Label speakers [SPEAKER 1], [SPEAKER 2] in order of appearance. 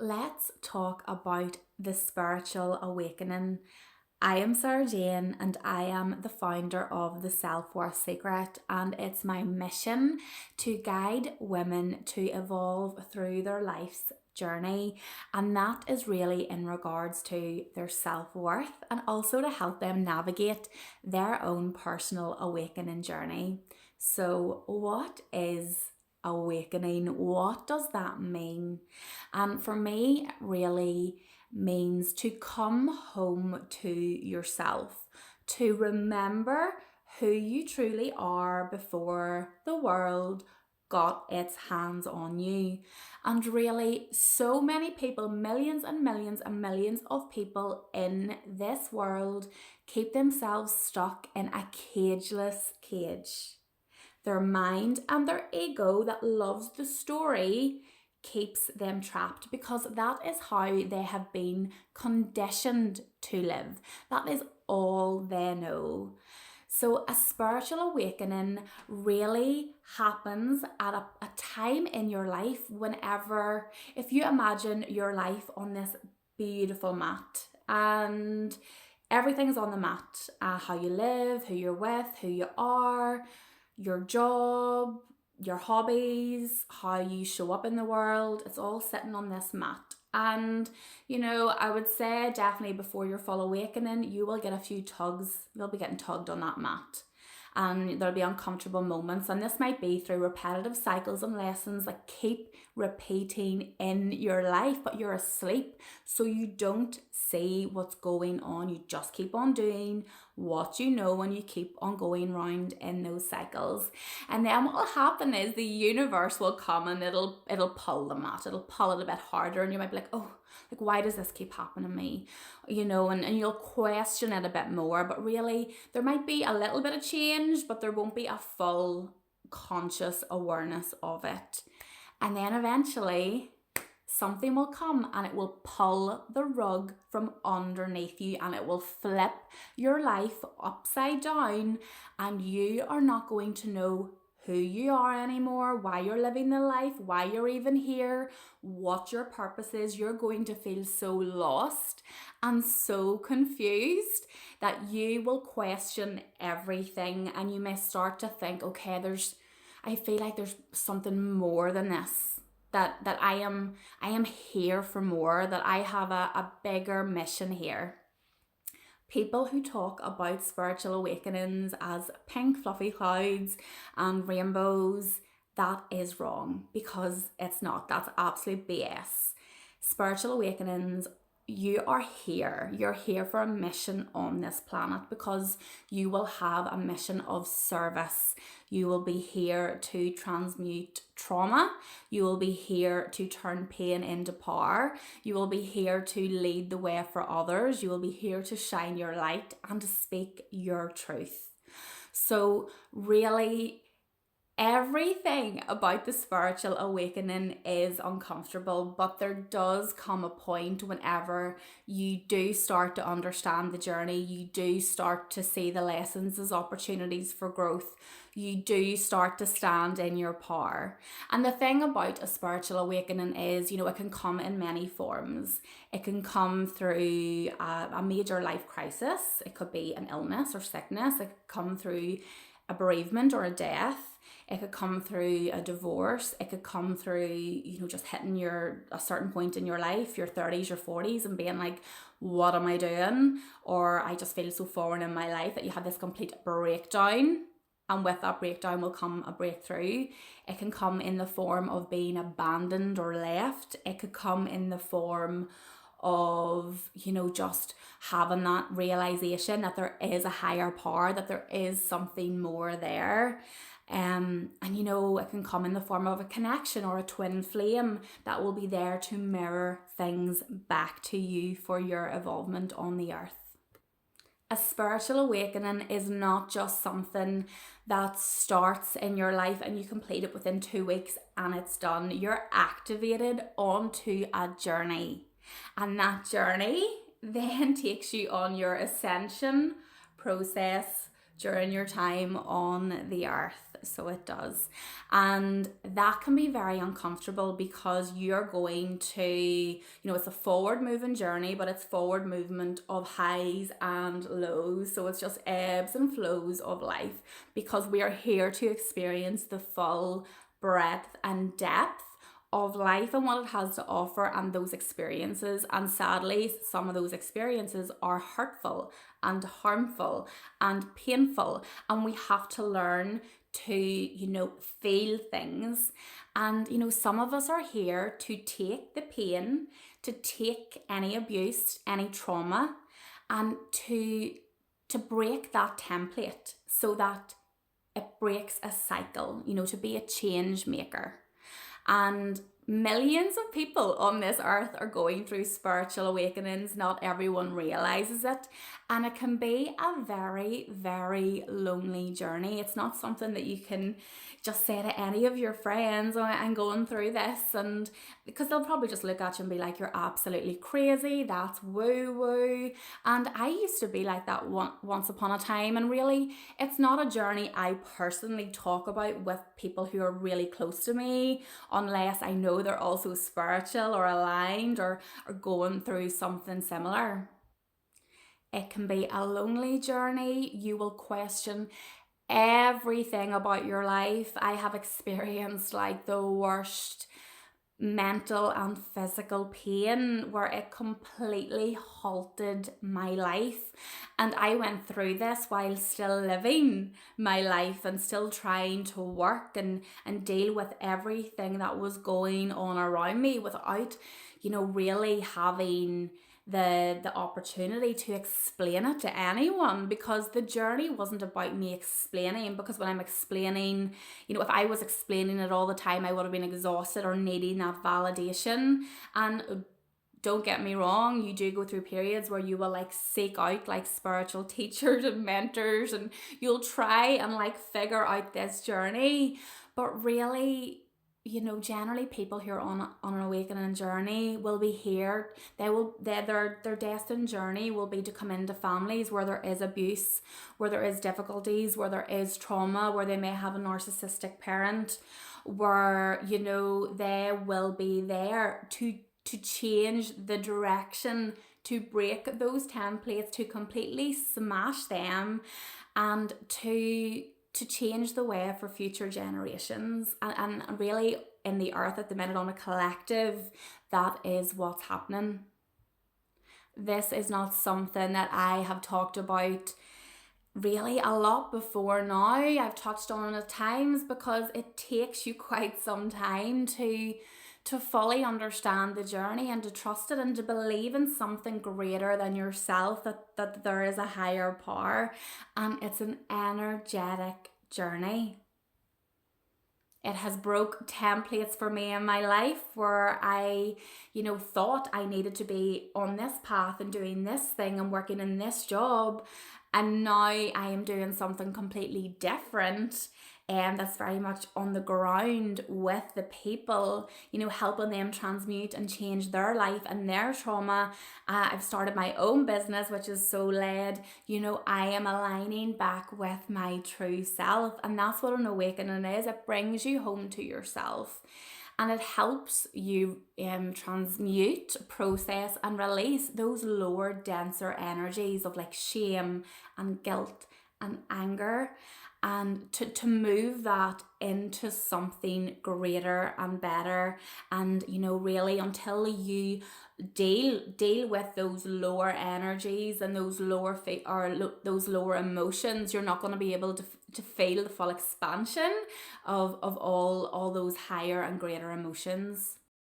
[SPEAKER 1] let's talk about the spiritual awakening. I am Sarah Jayne and I am the founder of The Self-Worth Secret, and it's my mission to guide women to evolve through their life's journey, and that is really in regards to their self-worth and also to help them navigate their own personal awakening journey. So what is awakening? What does that mean? And for me, it really means to come home to yourself, to remember who you truly are before the world got its hands on you. And really, so many people, millions and millions and millions of people in this world keep themselves stuck in a cageless cage. Their mind and their ego that loves the story keeps them trapped, because that is how they have been conditioned to live. That is all they know. So a spiritual awakening really happens at a time in your life whenever, if you imagine your life on this beautiful mat and everything's on the mat, how you live, who you're with, who you are, your job, your hobbies, how you show up in the world, it's all sitting on this mat. And, I would say definitely before your full awakening, you will get a few tugs. You'll be getting tugged on that mat. And there'll be uncomfortable moments. And this might be through repetitive cycles and lessons that keep repeating in your life, but you're asleep, so you don't see what's going on. You just keep on doing what you know, and you keep on going round in those cycles. And then what will happen is the universe will come and it'll pull the mat. It'll pull it a bit harder, and you might be like, oh, like, why does this keep happening to me? And you'll question it a bit more, but really there might be a little bit of change, but there won't be a full conscious awareness of it. And then eventually something will come and it will pull the rug from underneath you, and it will flip your life upside down, and you are not going to know who you are anymore, why you're living the life, why you're even here, what your purpose is. You're going to feel so lost and so confused that you will question everything, and you may start to think, okay, I feel like there's something more than this, that I am here for more, that I have a bigger mission here. People who talk about spiritual awakenings as pink fluffy clouds and rainbows, that is wrong, because it's not. That's absolute BS. Spiritual awakenings, you are here. You're here for a mission on this planet, because you will have a mission of service. You will be here to transmute trauma. You will be here to turn pain into power. You will be here to lead the way for others. You will be here to shine your light and to speak your truth. So really, everything about the spiritual awakening is uncomfortable, but there does come a point whenever you do start to understand the journey, you do start to see the lessons as opportunities for growth, you do start to stand in your power. And the thing about a spiritual awakening is, it can come in many forms. It can come through a major life crisis. It could be an illness or sickness. It could come through a bereavement or a death. It could come through a divorce. It could come through, just hitting a certain point in your life, your 30s, your 40s, and being like, what am I doing? Or I just feel so foreign in my life, that you have this complete breakdown. And with that breakdown will come a breakthrough. It can come in the form of being abandoned or left. It could come in the form of, just having that realization that there is a higher power, that there is something more there. And it can come in the form of a connection or a twin flame that will be there to mirror things back to you for your evolvement on the earth. A spiritual awakening is not just something that starts in your life and you complete it within 2 weeks and it's done. You're activated onto a journey, and that journey then takes you on your ascension process during your time on the earth. So it does. And that can be very uncomfortable because you're going to, it's a forward moving journey, but it's forward movement of highs and lows. So it's just ebbs and flows of life, because we are here to experience the full breadth and depth of life and what it has to offer and those experiences. And sadly, some of those experiences are hurtful and harmful and painful, and we have to learn to feel things. And some of us are here to take the pain, to take any abuse, any trauma, and to break that template so that it breaks a cycle, to be a change maker. And millions of people on this earth are going through spiritual awakenings. Not everyone realizes it. And it can be a very, very lonely journey. It's not something that you can just say to any of your friends, "Oh, I'm going through this," and because they'll probably just look at you and be like, "You're absolutely crazy. That's woo-woo." And I used to be like that once upon a time. And really, it's not a journey I personally talk about with people who are really close to me, unless I know they're also spiritual or aligned or going through something similar. It can be a lonely journey. You will question everything about your life. I have experienced like the worst mental and physical pain where it completely halted my life. And I went through this while still living my life and still trying to work and deal with everything that was going on around me without, really having the opportunity to explain it to anyone, because the journey wasn't about me explaining. Because when I'm explaining, if I was explaining it all the time, I would have been exhausted or needing that validation. And don't get me wrong, you do go through periods where you will seek out spiritual teachers and mentors, and you'll try and figure out this journey. But really, generally people who are on an awakening journey will be here. Their destined journey will be to come into families where there is abuse, where there is difficulties, where there is trauma, where they may have a narcissistic parent, where they will be there to change the direction, to break those templates, to completely smash them, and to change the way for future generations. And really, in the earth at the minute, on a collective, that is what's happening. This is not something that I have talked about really a lot before now. I've touched on it at times because it takes you quite some time to fully understand the journey and to trust it and to believe in something greater than yourself, that there is a higher power, and it's an energetic journey. It has broke templates for me in my life where I, thought I needed to be on this path and doing this thing and working in this job. And now I am doing something completely different, and that's very much on the ground with the people, helping them transmute and change their life and their trauma. I've started my own business, which is so led. I am aligning back with my true self, and that's what an awakening is. It brings you home to yourself. And it helps you transmute, process, and release those lower, denser energies of shame and guilt and anger, and to move that into something greater and better. And really, until you deal with those lower energies and those lower those lower emotions, you're not going to be able to feel the full expansion of all those higher and greater emotions.